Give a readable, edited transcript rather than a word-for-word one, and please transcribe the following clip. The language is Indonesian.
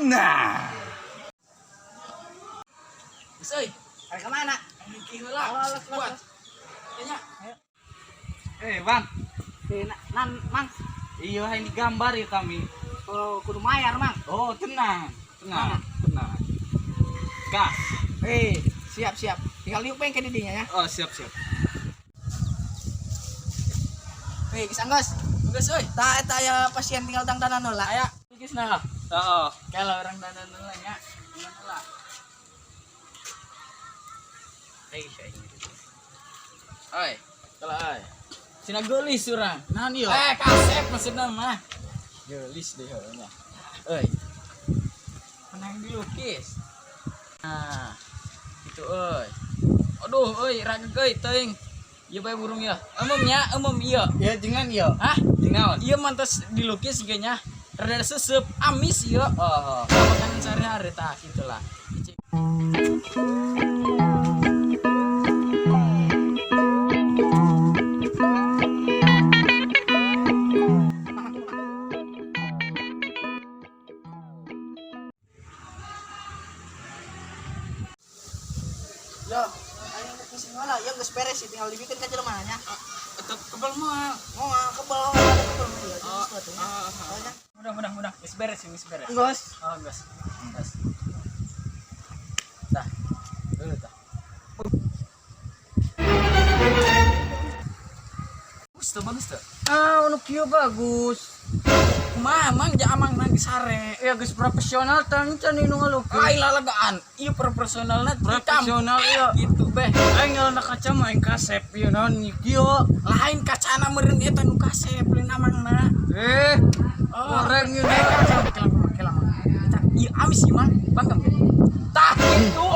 Nah, Soy, kalian kemana? mikir lah. Buat. Kayaknya. Bang, Mang, iya ini gambar ya kami. kalau kudu mayar, Mang. Oh, tenang. Gas. Siap. Tinggal liuk peng ke didinya ya. Oh, siap. Kisanggas. Geus euy. Tah eta aya pasien tinggal tangdanan heula aya. Kisna. Oh, Kalau orang dandan heula nya. Gimana lah? Oi, kalau oi. Cina gelis urang. Naon ieu? Kasep maksudna mah. Gelis deh heula. Oi. Menang dilukis. Nah, gitu euy. Aduh euy ragegeui teuing. Ieu bae burung ya. Umum ieu. ya jangan yo. Hah? Jangan. Ieu mantos dilukis ge nya. Rada seuseub, amis ieu. Oh. Makanan sehari-hari tah gitulah. Yo, ayo pusing lah, ya geus beres sih tinggal dibikin ka jelemaannya. Tetep kebal mah. Oh, kebal ada kebal ya. Mudah. Geus beres. Gos. Oh, geus. Tah. Dulu tah. Bagus tuh. Anu kieu bagus. Kumaha mang ja amang nang sare. Ya geus profesional tang can nu ngalukis. Ai lalagaan. Ieu profesionalna Profesional ieu. gitu beh. Aing ngaranna kaca mah aing kasep ieu naon kieu. Lain kacana meureun eta nu kasep lain amangna. Goreng ieu. Kelam. Ieu amis ieu mang. Bangkem. Tah itu